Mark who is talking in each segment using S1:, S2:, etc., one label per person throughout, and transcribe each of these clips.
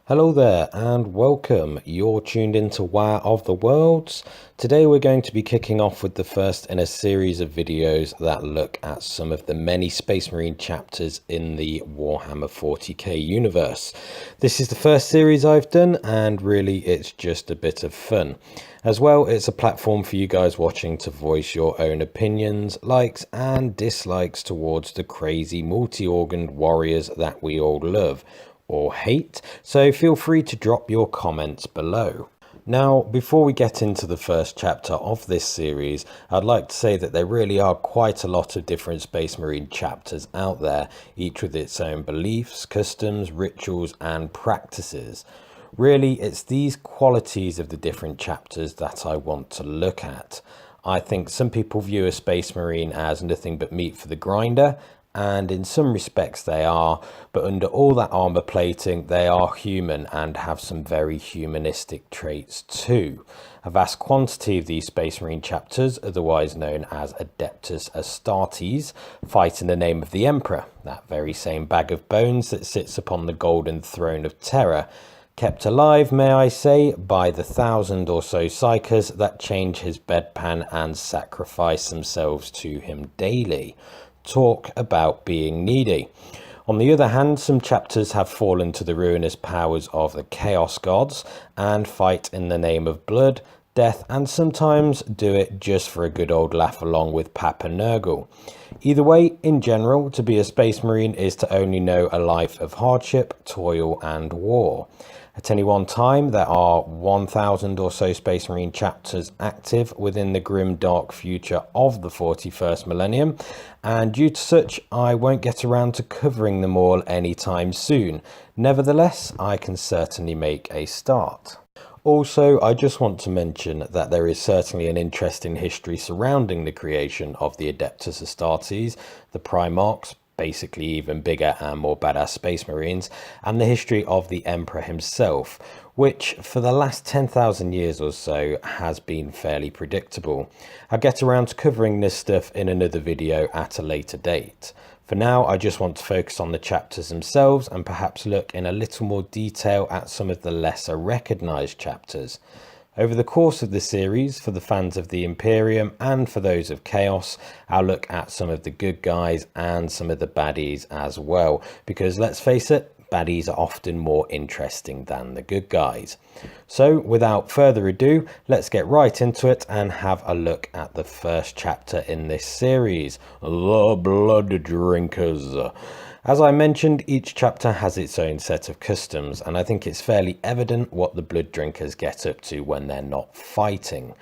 S1: Hello there and welcome. You're tuned into War of the Worlds. Today we're going to be kicking off with the first in a series of videos that look at some of the many Space Marine chapters in the Warhammer 40k universe. This is the first series I've done and really it's just a bit of fun. As well, it's a platform for you guys watching to voice your own opinions, likes and dislikes towards the crazy multi-organed warriors that we all love or hate, so feel free to drop your comments below. Now, before we get into the first chapter of this series, I'd like to say that there really are quite a lot of different Space Marine chapters out there, each with its own beliefs, customs, rituals and practices. Really, it's these qualities of the different chapters that I want to look at. I think some people view a Space Marine as nothing but meat for the grinder, and in some respects they are, but under all that armor plating they are human and have some very humanistic traits too. A vast quantity of these Space Marine chapters, otherwise known as Adeptus Astartes, fight in the name of the Emperor, that very same bag of bones that sits upon the golden throne of terror, kept alive, may I say, by the 1,000 or so psychers that change his bedpan and sacrifice themselves to him daily. Talk about being needy. On the other hand, some chapters have fallen to the ruinous powers of the Chaos Gods and fight in the name of blood, death, and sometimes do it just for a good old laugh along with Papa Nurgle. Either way, in general, to be a Space Marine is to only know a life of hardship, toil, and war. At any one time, there are 1,000 or so Space Marine chapters active within the grim dark future of the 41st millennium, and due to such, I won't get around to covering them all anytime soon. Nevertheless, I can certainly make a start. Also, I just want to mention that there is certainly an interesting history surrounding the creation of the Adeptus Astartes, the Primarchs, basically even bigger and more badass Space Marines, and the history of the Emperor himself, which for the last 10,000 years or so has been fairly predictable. I'll get around to covering this stuff in another video at a later date. For now, I just want to focus on the chapters themselves and perhaps look in a little more detail at some of the lesser recognised chapters. Over the course of the series, for the fans of the Imperium and for those of Chaos, I'll look at some of the good guys and some of the baddies as well, because let's face it, baddies are often more interesting than the good guys. So without further ado, let's get right into it and have a look at the first chapter in this series, The Blood Drinkers. As I mentioned, each chapter has its own set of customs, and I think it's fairly evident what the Blood Drinkers get up to when they're not fighting.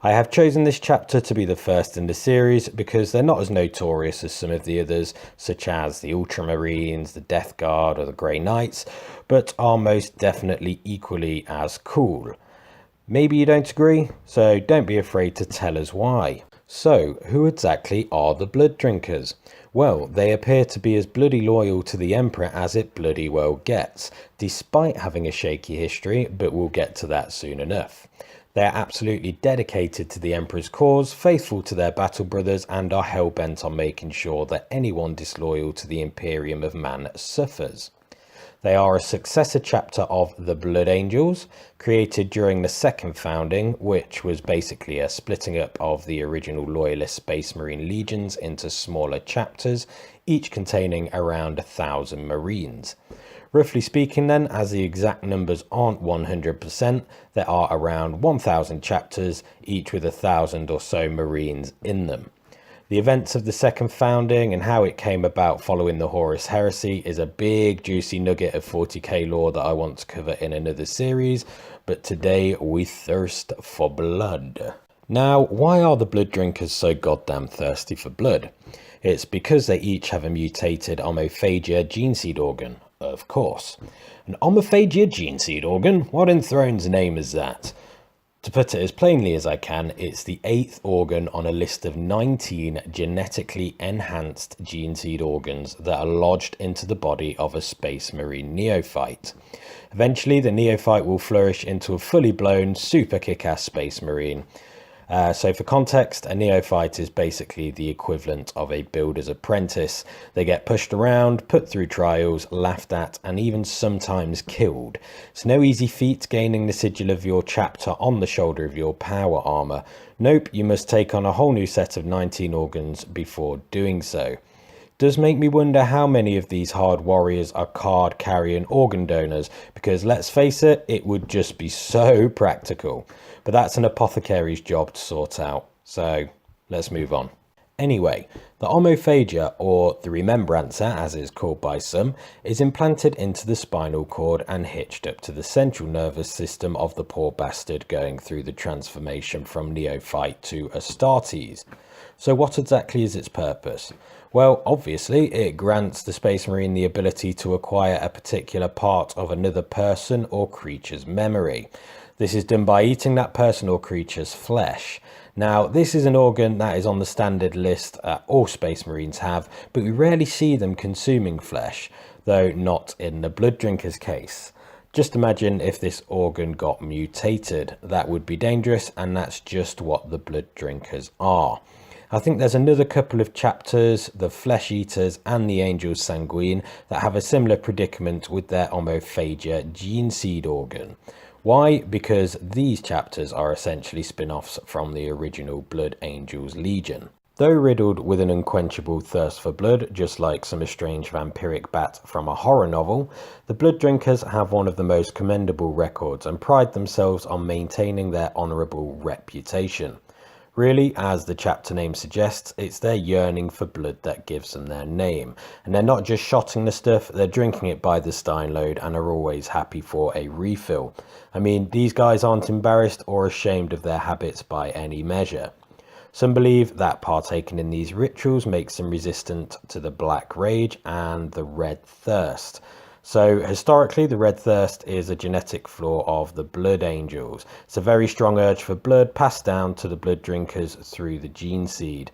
S1: I have chosen this chapter to be the first in the series because they're not as notorious as some of the others, such as the Ultramarines, the Death Guard or the Grey Knights, but are most definitely equally as cool. Maybe you don't agree, so don't be afraid to tell us why. So, who exactly are the Blood Drinkers? Well, they appear to be as bloody loyal to the Emperor as it bloody well gets, despite having a shaky history, but we'll get to that soon enough. They are absolutely dedicated to the Emperor's cause, faithful to their battle brothers, and are hell-bent on making sure that anyone disloyal to the Imperium of Man suffers. They are a successor chapter of the Blood Angels, created during the second founding, which was basically a splitting up of the original Loyalist Space Marine legions into smaller chapters, each containing around 1,000 Marines. Roughly speaking then, as the exact numbers aren't 100%, there are around 1,000 chapters, each with 1,000 or so Marines in them. The events of the second founding and how it came about following the Horus Heresy is a big juicy nugget of 40k lore that I want to cover in another series, but today we thirst for blood. Now, why are the Blood Drinkers so goddamn thirsty for blood? It's because they each have a mutated homophagia gene seed organ, of course. An homophagia gene seed organ? What in Throne's name is that? To put it as plainly as I can, it's the 8th organ on a list of 19 genetically enhanced gene seed organs that are lodged into the body of a Space Marine neophyte. Eventually, the neophyte will flourish into a fully blown, super kick-ass Space Marine. So for context, a neophyte is basically the equivalent of a builder's apprentice. They get pushed around, put through trials, laughed at, and even sometimes killed. It's no easy feat gaining the sigil of your chapter on the shoulder of your power armor. Nope, you must take on a whole new set of 19 organs before doing so. Does make me wonder how many of these hard warriors are card carrying organ donors, because let's face it, it would just be so practical. But that's an apothecary's job to sort out, so let's move on. Anyway, the homophagia, or the remembrancer as is called by some, is implanted into the spinal cord and hitched up to the central nervous system of the poor bastard going through the transformation from neophyte to Astartes. So what exactly is its purpose? Well, obviously, it grants the Space Marine the ability to acquire a particular part of another person or creature's memory. This is done by eating that person or creature's flesh. Now, this is an organ that is on the standard list that all Space Marines have, but we rarely see them consuming flesh, though not in the Blood Drinker's case. Just imagine if this organ got mutated. That would be dangerous, and that's just what the Blood Drinkers are. I think there's another couple of chapters, the Flesh Eaters and the Angels Sanguine, that have a similar predicament with their homophagia gene seed organ. Why? Because these chapters are essentially spin-offs from the original Blood Angels Legion. Though riddled with an unquenchable thirst for blood, just like some estranged vampiric bat from a horror novel, the Blood Drinkers have one of the most commendable records and pride themselves on maintaining their honourable reputation. Really, as the chapter name suggests, it's their yearning for blood that gives them their name. And they're not just shotting the stuff, they're drinking it by the steinload and are always happy for a refill. I mean, these guys aren't embarrassed or ashamed of their habits by any measure. Some believe that partaking in these rituals makes them resistant to the Black Rage and the Red Thirst. So historically, the Red Thirst is a genetic flaw of the Blood Angels. It's a very strong urge for blood passed down to the Blood Drinkers through the gene seed.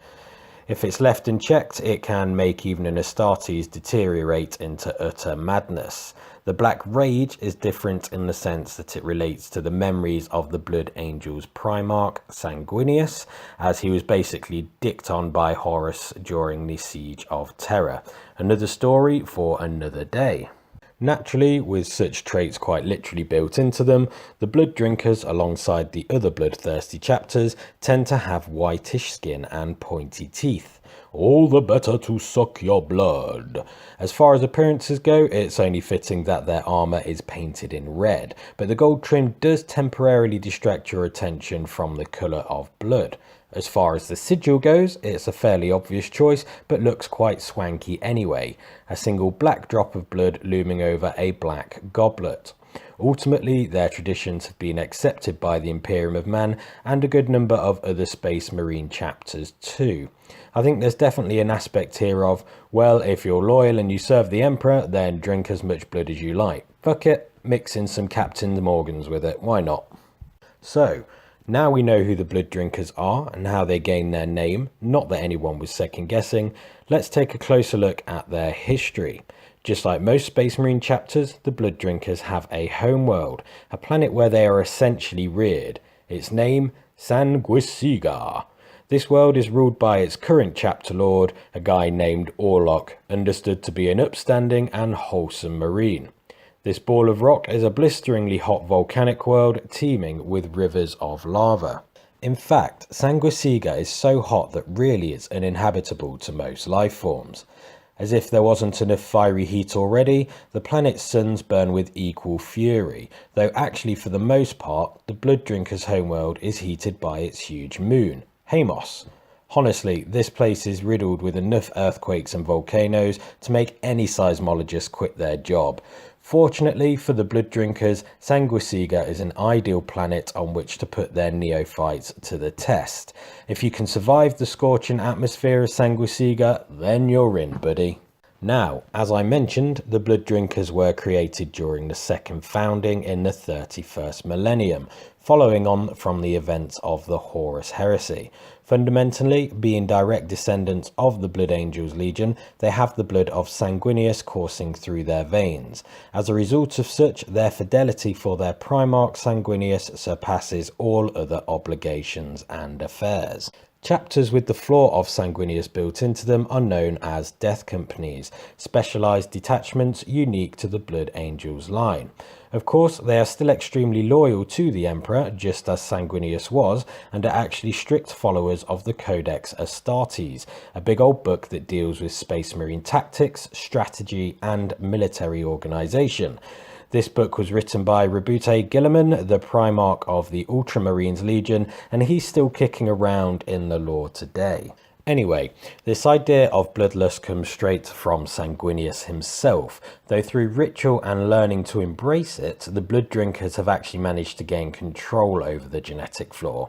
S1: If it's left unchecked, it can make even an Astartes deteriorate into utter madness. The Black Rage is different in the sense that it relates to the memories of the Blood Angels Primarch Sanguinius, as he was basically dicked on by Horus during the Siege of Terror. Another story for another day. Naturally, with such traits quite literally built into them, the Blood Drinkers, alongside the other bloodthirsty chapters, tend to have whitish skin and pointy teeth. All the better to suck your blood. As far as appearances go, it's only fitting that their armour is painted in red, but the gold trim does temporarily distract your attention from the colour of blood. As far as the sigil goes, it's a fairly obvious choice, but looks quite swanky anyway. A single black drop of blood looming over a black goblet. Ultimately, their traditions have been accepted by the Imperium of Man and a good number of other Space Marine chapters too. I think there's definitely an aspect here of, well, if you're loyal and you serve the Emperor, then drink as much blood as you like. Fuck it, mix in some Captain Morgans with it, why not? So, now we know who the Blood Drinkers are and how they gain their name, not that anyone was second guessing, let's take a closer look at their history. Just like most Space Marine chapters, the Blood Drinkers have a homeworld, a planet where they are essentially reared. Its name, Sanguisiga. This world is ruled by its current chapter lord, a guy named Orlok, understood to be an upstanding and wholesome Marine. This ball of rock is a blisteringly hot volcanic world teeming with rivers of lava. In fact, Sanguisiga is so hot that really it's uninhabitable to most life forms. As if there wasn't enough fiery heat already, the planet's suns burn with equal fury, though actually for the most part, the Blood Drinkers' homeworld is heated by its huge moon, Hamos. Honestly, this place is riddled with enough earthquakes and volcanoes to make any seismologist quit their job. Fortunately for the Blood Drinkers, Sanguisiga is an ideal planet on which to put their neophytes to the test. If you can survive the scorching atmosphere of Sanguisiga, then you're in, buddy. Now, as I mentioned, the Blood Drinkers were created during the second founding in the 31st millennium, following on from the events of the Horus Heresy. Fundamentally, being direct descendants of the Blood Angels Legion, they have the blood of Sanguinius coursing through their veins. As a result of such, their fidelity for their Primarch Sanguinius surpasses all other obligations and affairs. Chapters with the flaw of Sanguinius built into them are known as Death Companies, specialised detachments unique to the Blood Angels line. Of course, they are still extremely loyal to the Emperor, just as Sanguinius was, and are actually strict followers of the Codex Astartes, a big old book that deals with Space Marine tactics, strategy, and military organisation. This book was written by Rabute Guilliman, the Primarch of the Ultramarines Legion, and he's still kicking around in the lore today. Anyway, this idea of bloodlust comes straight from Sanguinius himself, though through ritual and learning to embrace it, the blood drinkers have actually managed to gain control over the genetic flaw.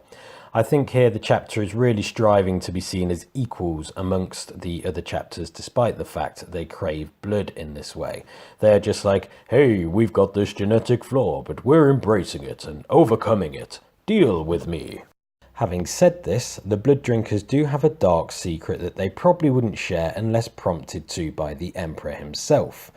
S1: I think here the chapter is really striving to be seen as equals amongst the other chapters, despite the fact they crave blood in this way. They're just like, hey, we've got this genetic flaw, but we're embracing it and overcoming it. Deal with me. Having said this, the blood drinkers do have a dark secret that they probably wouldn't share unless prompted to by the Emperor himself.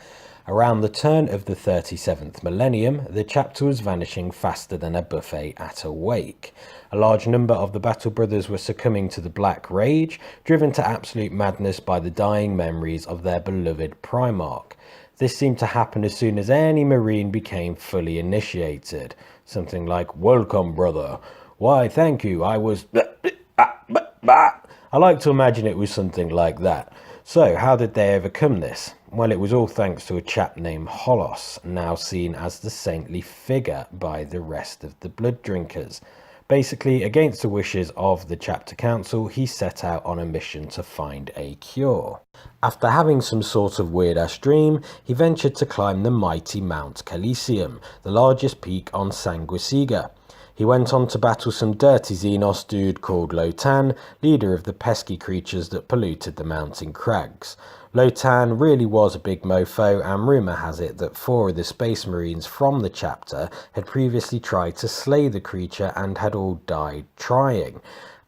S1: Around the turn of the 37th millennium, the chapter was vanishing faster than a buffet at a wake. A large number of the Battle Brothers were succumbing to the Black Rage, driven to absolute madness by the dying memories of their beloved Primarch. This seemed to happen as soon as any Marine became fully initiated. Something like, "Welcome, brother. Why, thank you, I was..." I like to imagine it was something like that. So, how did they overcome this? Well, it was all thanks to a chap named Holos, now seen as the saintly figure by the rest of the blood drinkers. Basically, against the wishes of the chapter council, he set out on a mission to find a cure. After having some sort of weird-ass dream, he ventured to climb the mighty Mount Calicium, the largest peak on Sanguisiga. He went on to battle some dirty Xenos dude called Lotan, leader of the pesky creatures that polluted the mountain crags. Lotan really was a big mofo, and rumour has it that 4 of the Space Marines from the chapter had previously tried to slay the creature and had all died trying.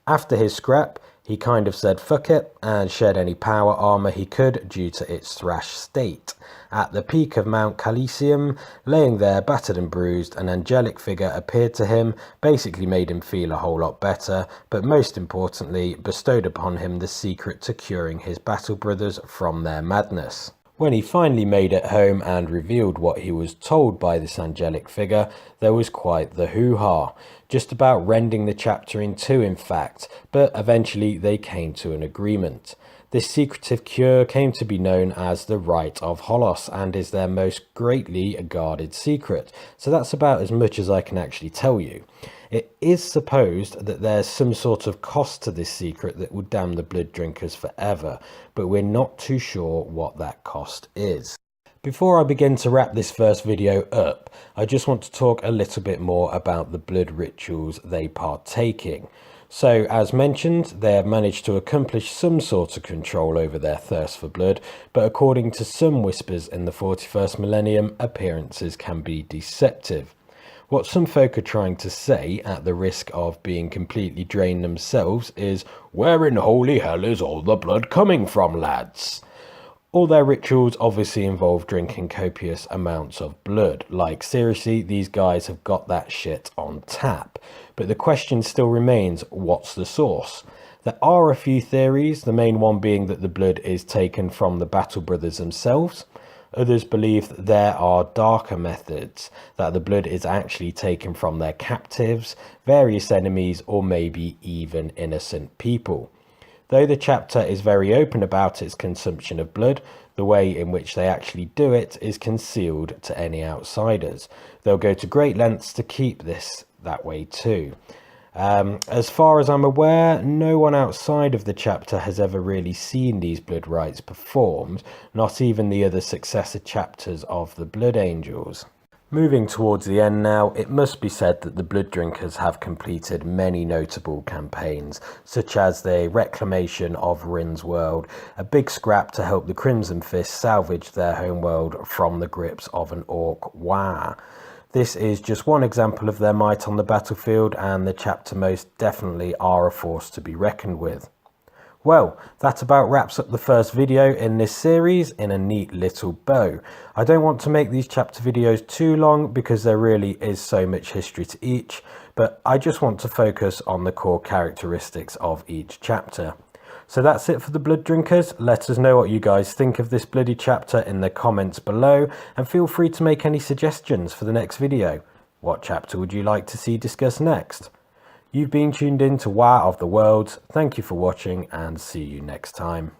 S1: After his scrap, he kind of said fuck it and shed any power armour he could due to its thrashed state. At the peak of Mount Calicium, laying there battered and bruised, an angelic figure appeared to him, basically made him feel a whole lot better, but most importantly bestowed upon him the secret to curing his battle brothers from their madness. When he finally made it home and revealed what he was told by this angelic figure, there was quite the hoo-ha. Just about rending the chapter in two, in fact, but eventually they came to an agreement. This secretive cure came to be known as the Rite of Holos and is their most greatly guarded secret, so that's about as much as I can actually tell you. It is supposed that there's some sort of cost to this secret that would damn the blood drinkers forever, but we're not too sure what that cost is. Before I begin to wrap this first video up, I just want to talk a little bit more about the blood rituals they partake in. So, as mentioned, they have managed to accomplish some sort of control over their thirst for blood, but according to some whispers in the 41st millennium, appearances can be deceptive. What some folk are trying to say, at the risk of being completely drained themselves, is, "Where in holy hell is all the blood coming from, lads?" All their rituals obviously involve drinking copious amounts of blood. Like, seriously, these guys have got that shit on tap. But the question still remains, what's the source? There are a few theories, the main one being that the blood is taken from the Battle Brothers themselves. Others believe that there are darker methods, that the blood is actually taken from their captives, various enemies, or maybe even innocent people. Though the chapter is very open about its consumption of blood, the way in which they actually do it is concealed to any outsiders. They'll go to great lengths to keep this that way too. As far as I'm aware, no one outside of the chapter has ever really seen these blood rites performed, not even the other successor chapters of the Blood Angels. Moving towards the end now, it must be said that the Blood Drinkers have completed many notable campaigns, such as the reclamation of Rin's world, a big scrap to help the Crimson Fist salvage their homeworld from the grips of an orc Waa. This is just one example of their might on the battlefield, and the chapter most definitely are a force to be reckoned with. Well, that about wraps up the first video in this series in a neat little bow. I don't want to make these chapter videos too long because there really is so much history to each, but I just want to focus on the core characteristics of each chapter. So that's it for the Blood Drinkers. Let us know what you guys think of this bloody chapter in the comments below, and feel free to make any suggestions for the next video. What chapter would you like to see discussed next? You've been tuned in to War of the Worlds. Thank you for watching, and see you next time.